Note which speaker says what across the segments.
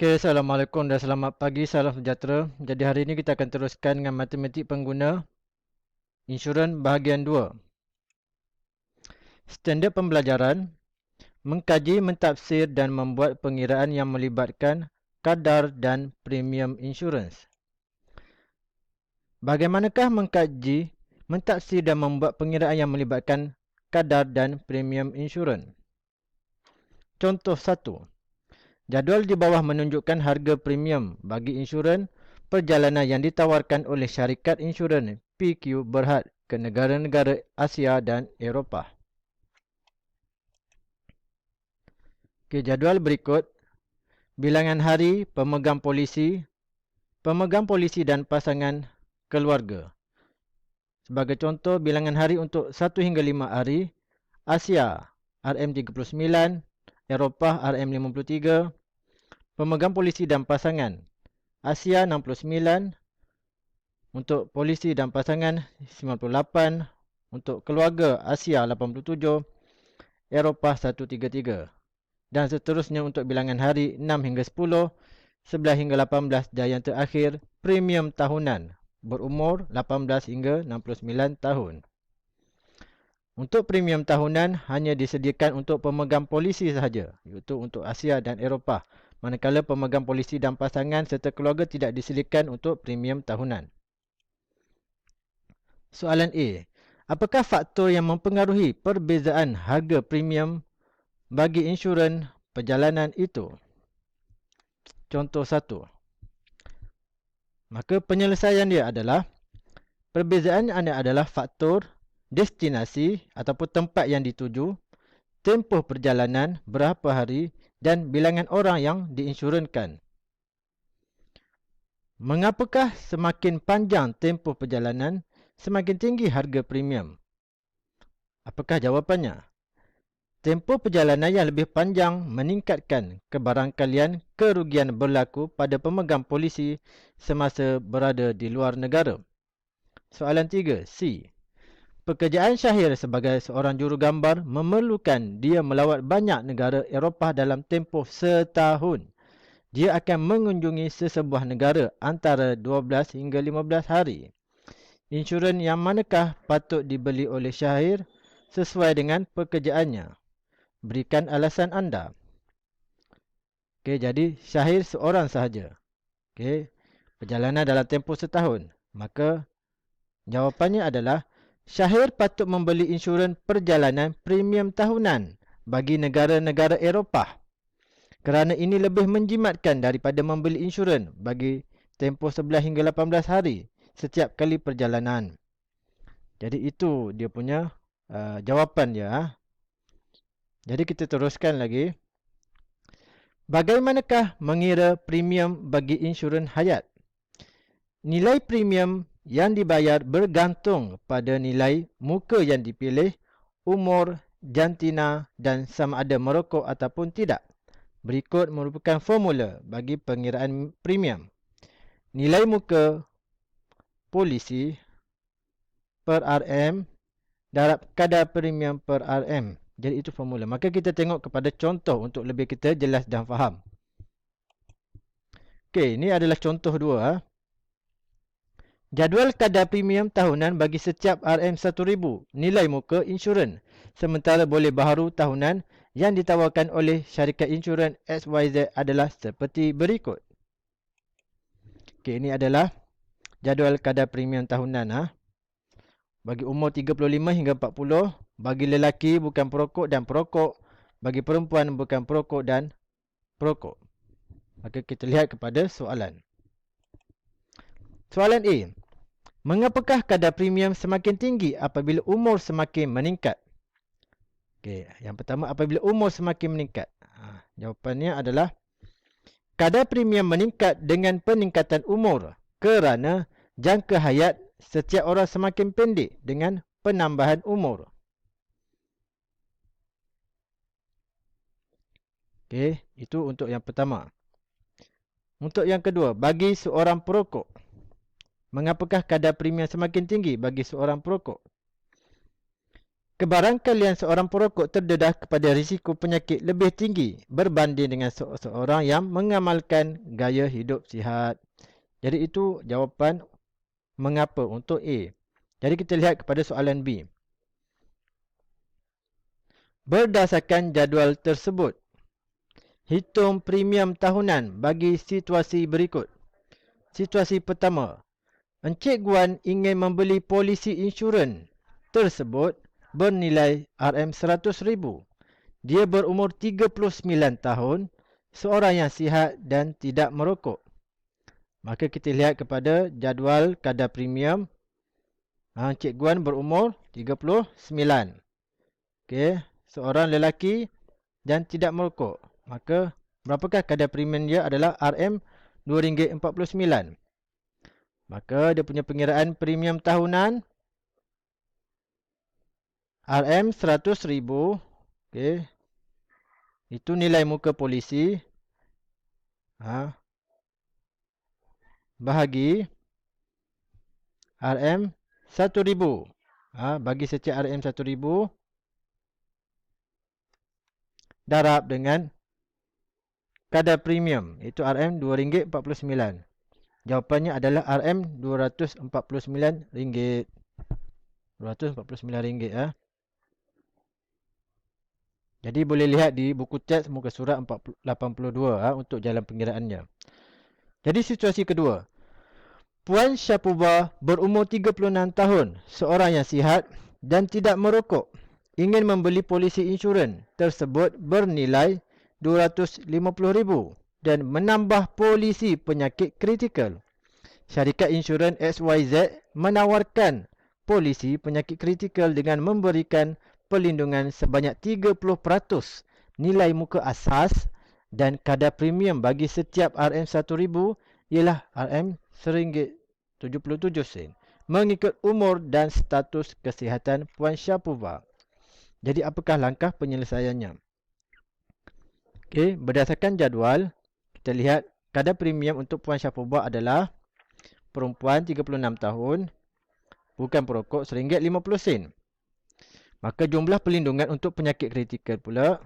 Speaker 1: Okay, Assalamualaikum dan selamat pagi, salam sejahtera. Jadi hari ini kita akan teruskan dengan matematik pengguna insurans bahagian 2. Standard pembelajaran, mengkaji, mentafsir dan membuat pengiraan yang melibatkan kadar dan premium insurans. Bagaimanakah mengkaji, mentafsir dan membuat pengiraan yang melibatkan kadar dan premium insurans? Contoh 1. Jadual di bawah menunjukkan harga premium bagi insurans perjalanan yang ditawarkan oleh syarikat insurans PQ Berhad ke negara-negara Asia dan Eropah. Okey, jadual berikut. Bilangan hari pemegang polisi dan pasangan keluarga. Sebagai contoh, bilangan hari untuk 1 hingga 5 hari, Asia RM39, Eropah RM53, pemegang polisi dan pasangan, Asia 69, untuk polisi dan pasangan 98, untuk keluarga Asia 87, Eropah 133. Dan seterusnya untuk bilangan hari 6 hingga 10, 11 hingga 18 dan yang terakhir premium tahunan berumur 18 hingga 69 tahun. Untuk premium tahunan hanya disediakan untuk pemegang polisi sahaja, iaitu untuk Asia dan Eropah. Manakala pemegang polisi dan pasangan serta keluarga tidak disediakan untuk premium tahunan. Soalan A. Apakah faktor yang mempengaruhi perbezaan harga premium bagi insurans perjalanan itu? Contoh 1. Maka penyelesaian dia adalah perbezaan adalah faktor destinasi ataupun tempat yang dituju, tempoh perjalanan berapa hari dan bilangan orang yang diinsurankan. Mengapakah semakin panjang tempoh perjalanan, semakin tinggi harga premium? Apakah jawapannya? Tempoh perjalanan yang lebih panjang meningkatkan kebarangkalian kerugian berlaku pada pemegang polisi semasa berada di luar negara. Soalan 3, C. Pekerjaan Syahir sebagai seorang jurugambar memerlukan dia melawat banyak negara Eropah dalam tempoh setahun. Dia akan mengunjungi sesebuah negara antara 12 hingga 15 hari. Insurans yang manakah patut dibeli oleh Syahir sesuai dengan pekerjaannya? Berikan alasan anda. Okey, jadi Syahir seorang sahaja. Okey, perjalanan dalam tempoh setahun. Maka jawapannya adalah Syahir patut membeli insurans perjalanan premium tahunan bagi negara-negara Eropah. Kerana ini lebih menjimatkan daripada membeli insurans bagi tempoh 11 hingga 18 hari setiap kali perjalanan. Jadi itu dia punya jawapan dia. Jadi kita teruskan lagi. Bagaimanakah mengira premium bagi insurans hayat? Nilai premium yang dibayar bergantung pada nilai muka yang dipilih, umur, jantina dan sama ada merokok ataupun tidak. Berikut merupakan formula bagi pengiraan premium. Nilai muka polisi per RM darab kadar premium per RM. Jadi itu formula. Maka kita tengok kepada contoh untuk lebih kita jelas dan faham. Okey, ini adalah contoh 2. Jadual kadar premium tahunan bagi setiap RM1000 nilai muka insurans. Sementara boleh baharu tahunan yang ditawarkan oleh syarikat insurans XYZ adalah seperti berikut. Okey, ini adalah jadual kadar premium tahunan. Bagi umur 35 hingga 40, bagi lelaki bukan perokok dan perokok, bagi perempuan bukan perokok dan perokok. Maka kita lihat kepada soalan. Soalan A. Mengapakah kadar premium semakin tinggi apabila umur semakin meningkat? Okey, yang pertama apabila umur semakin meningkat. Jawapannya adalah kadar premium meningkat dengan peningkatan umur kerana jangka hayat setiap orang semakin pendek dengan penambahan umur. Okey, itu untuk yang pertama. Untuk yang kedua, bagi seorang perokok. Mengapakah kadar premium semakin tinggi bagi seorang perokok? kebarangkalian seorang perokok terdedah kepada risiko penyakit lebih tinggi berbanding dengan seorang yang mengamalkan gaya hidup sihat. Jadi itu jawapan mengapa untuk A. Jadi kita lihat kepada soalan B. Berdasarkan jadual tersebut, hitung premium tahunan bagi situasi berikut. Situasi pertama, Encik Guan ingin membeli polisi insurans tersebut bernilai RM100,000. Dia berumur 39 tahun, seorang yang sihat dan tidak merokok. Maka kita lihat kepada jadual kadar premium. Encik Guan berumur 39. Okey, seorang lelaki dan tidak merokok. Maka berapakah kadar premium dia adalah RM2.49. Maka dia punya pengiraan premium tahunan RM100,000. Okey. Itu nilai muka polisi. Bahagi RM1,000. Bagi setiap RM1,000 darab dengan kadar premium. Itu RM2.49. Jawapannya adalah RM249. RM249. Jadi boleh lihat di buku teks muka surat 82 untuk jalan pengiraannya. Jadi situasi kedua. Puan Syapuba berumur 36 tahun, seorang yang sihat dan tidak merokok, ingin membeli polisi insurans tersebut bernilai RM250,000 dan menambah polisi penyakit kritikal. Syarikat insurans XYZ menawarkan polisi penyakit kritikal dengan memberikan perlindungan sebanyak 30% nilai muka asas dan kadar premium bagi setiap RM1,000 ialah RM1.77 mengikut umur dan status kesihatan Puan Syapuba. Jadi apakah langkah penyelesaiannya? Okey, berdasarkan jadual, kita lihat kadar premium untuk Puan Syapuba adalah perempuan 36 tahun, bukan perokok, RM1.50. Maka jumlah perlindungan untuk penyakit kritikal pula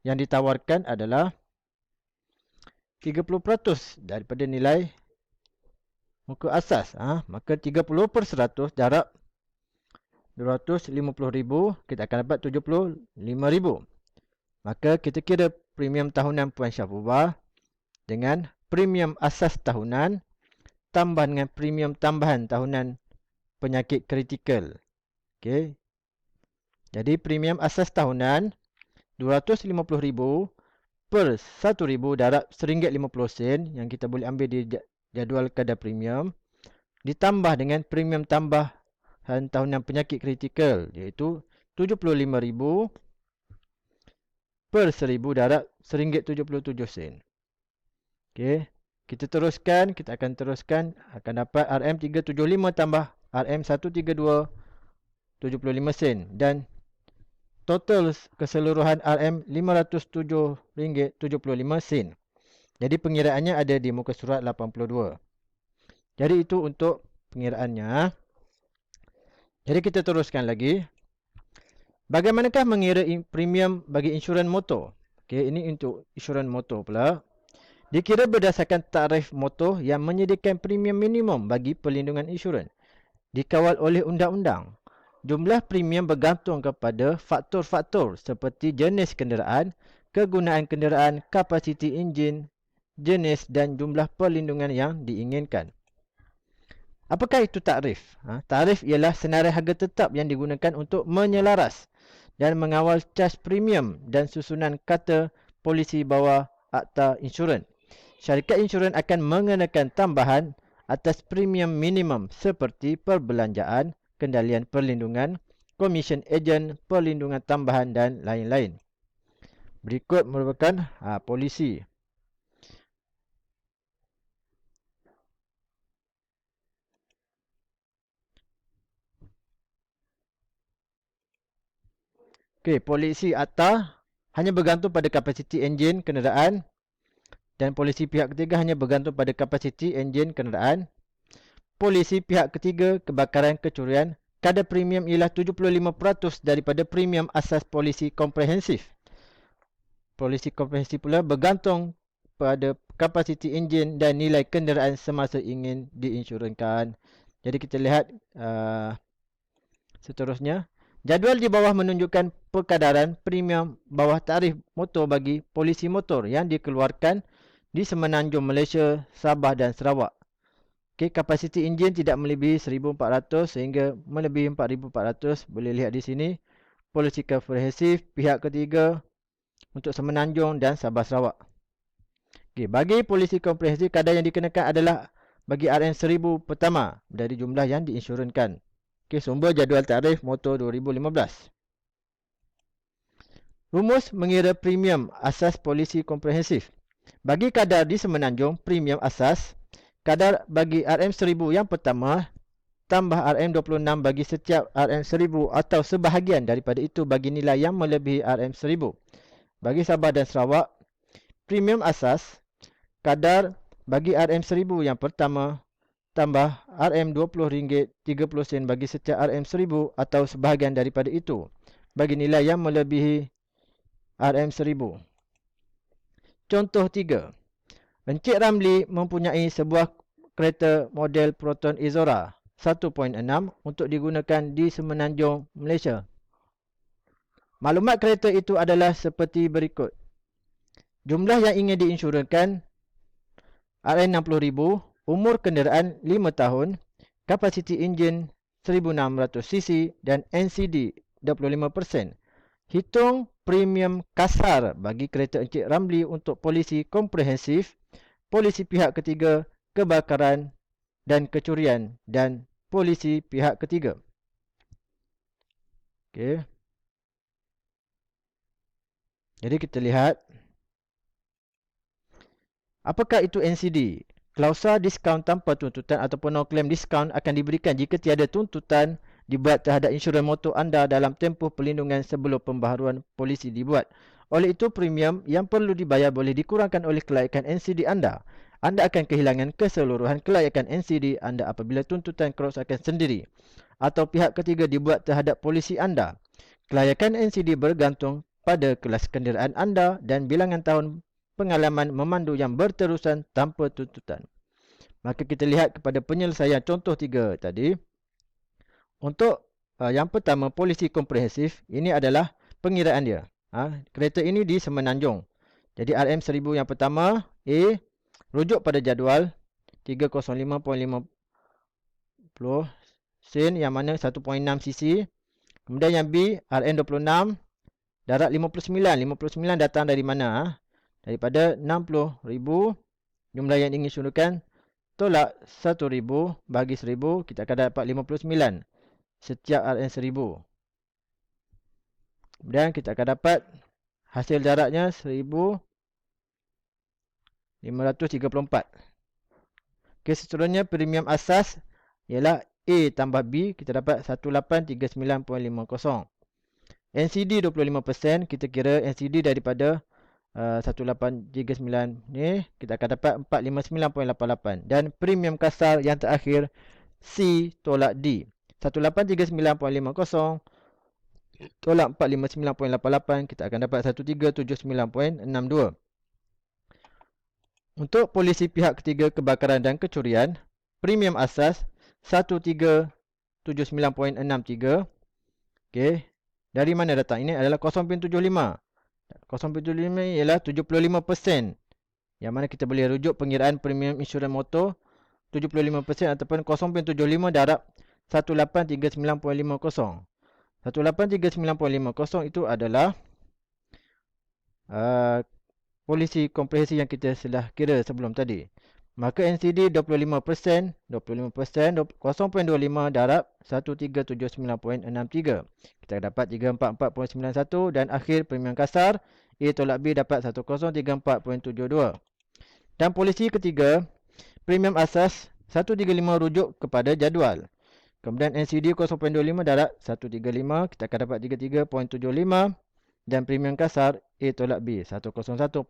Speaker 1: yang ditawarkan adalah 30% daripada nilai muka asas. Maka 30% darab RM250,000, kita akan dapat RM75,000. Maka kita kira premium tahunan Puan Syapuba dengan premium asas tahunan tambah dengan premium tambahan tahunan penyakit kritikal. Okey. Jadi premium asas tahunan RM250,000 per RM1,000 darab RM1.50 yang kita boleh ambil di jadual kadar premium, ditambah dengan premium tambahan tahunan penyakit kritikal iaitu RM75,000 per RM1,000 darab RM1.77. Okey, kita teruskan, kita akan teruskan, akan dapat RM375 tambah RM132.75 dan total keseluruhan RM507.75. Jadi pengiraannya ada di muka surat 82. Jadi itu untuk pengiraannya. Jadi kita teruskan lagi. Bagaimanakah mengira premium bagi insurans motor? Okey, ini untuk insurans motor pula. Dikira berdasarkan tarif motor yang menyediakan premium minimum bagi perlindungan insurans. Dikawal oleh undang-undang. Jumlah premium bergantung kepada faktor-faktor seperti jenis kenderaan, kegunaan kenderaan, kapasiti enjin, jenis dan jumlah perlindungan yang diinginkan. Apakah itu tarif? Tarif ialah senarai harga tetap yang digunakan untuk menyelaras dan mengawal cas premium dan susunan kata polisi bawah Akta Insurans. Syarikat insurans akan mengenakan tambahan atas premium minimum seperti perbelanjaan, kendalian perlindungan, komisen ejen, perlindungan tambahan dan lain-lain. Berikut merupakan polisi. Okey, polisi Akta hanya bergantung pada kapasiti enjin kenderaan dan polisi pihak ketiga hanya bergantung pada kapasiti enjin kenderaan. Polisi pihak ketiga kebakaran, kecurian kadar premium ialah 75% daripada premium asas polisi komprehensif. Polisi komprehensif pula bergantung pada kapasiti enjin dan nilai kenderaan semasa ingin diinsurans. Jadi kita lihat seterusnya. Jadual di bawah menunjukkan perkadaran premium bawah tarikh motor bagi polisi motor yang dikeluarkan di Semenanjung Malaysia, Sabah dan Sarawak. Okey, kapasiti enjin tidak melebihi 1400 sehingga melebihi 4400. Boleh lihat di sini. Polisi komprehensif pihak ketiga untuk Semenanjung dan Sabah Sarawak. Okey, bagi polisi komprehensif kadar yang dikenakan adalah bagi RM1000 pertama dari jumlah yang diinsurансkan. Okey, sumber jadual tarikh motor 2015. Rumus mengira premium asas polisi komprehensif. Bagi kadar di Semenanjung, premium asas, kadar bagi RM1000 yang pertama tambah RM26 bagi setiap RM1000 atau sebahagian daripada itu bagi nilai yang melebihi RM1000. Bagi Sabah dan Sarawak, premium asas, kadar bagi RM1000 yang pertama tambah RM20.30 bagi setiap RM1000 atau sebahagian daripada itu bagi nilai yang melebihi RM1000. Contoh 3. Encik Ramli mempunyai sebuah kereta model Proton Izora 1.6 untuk digunakan di Semenanjung, Malaysia. Maklumat kereta itu adalah seperti berikut. Jumlah yang ingin diinsurансkan RM60,000, umur kenderaan 5 tahun, kapasiti enjin 1600cc dan NCD 25%. Hitung premium kasar bagi kereta Encik Ramli untuk polisi komprehensif, polisi pihak ketiga, kebakaran dan kecurian dan polisi pihak ketiga. Okey. Jadi kita lihat apakah itu NCD? Klausa diskaun tanpa tuntutan ataupun no claim diskaun akan diberikan jika tiada tuntutan dibuat terhadap insurans motor anda dalam tempoh perlindungan sebelum pembaharuan polisi dibuat. Oleh itu, premium yang perlu dibayar boleh dikurangkan oleh kelayakan NCD anda. Anda akan kehilangan keseluruhan kelayakan NCD anda apabila tuntutan kerosakan sendiri atau pihak ketiga dibuat terhadap polisi anda. Kelayakan NCD bergantung pada kelas kenderaan anda dan bilangan tahun pengalaman memandu yang berterusan tanpa tuntutan. Maka kita lihat kepada penyelesaian contoh 3 tadi. Untuk yang pertama, polisi komprehensif, ini adalah pengiraan dia. Kereta ini di Semenanjung. Jadi RM1000 yang pertama, A, rujuk pada jadual 305.50 sen yang mana 1.6cc. Kemudian yang B, RM26, darat 59. 59 datang dari mana? Daripada 60,000, jumlah yang ingin syurutkan, tolak 1,000 bagi 1,000, kita akan dapat 59 setiap RM1000. Kemudian kita akan dapat hasil daratnya 1,534. Okey, seterusnya premium asas ialah A tambah B, kita dapat 1839.50. NCD 25%, kita kira NCD daripada 1839 ni, kita akan dapat 459.88. Dan premium kasar yang terakhir C tolak D, 1839.50 tolak 459.88, kita akan dapat 1379.62. Untuk polisi pihak ketiga kebakaran dan kecurian, premium asas 1379.63. Okey, dari mana datang? Ini adalah 0.75. 0.75 ialah 75%. Yang mana kita boleh rujuk pengiraan premium insurans motor 75% ataupun 0.75 darab 1839.50. 1839.50 itu adalah polisi komprehensif yang kita telah kira sebelum tadi. Maka NCD 25%, 0.25 darab 1379.63. Kita dapat 344.91 dan akhir premium kasar A tolak B dapat 1034.72. Dan polisi ketiga, premium asas 135 rujuk kepada jadual. Kemudian NCD 0.25 darab 135, kita akan dapat 33.75 dan premium kasar A tolak B 101.25.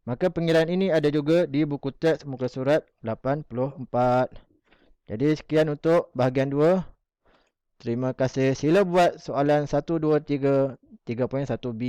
Speaker 1: Maka pengiraan ini ada juga di buku teks muka surat 84. Jadi sekian untuk bahagian 2 Terima kasih. Sila buat soalan 1, 2, 3, 3.1b.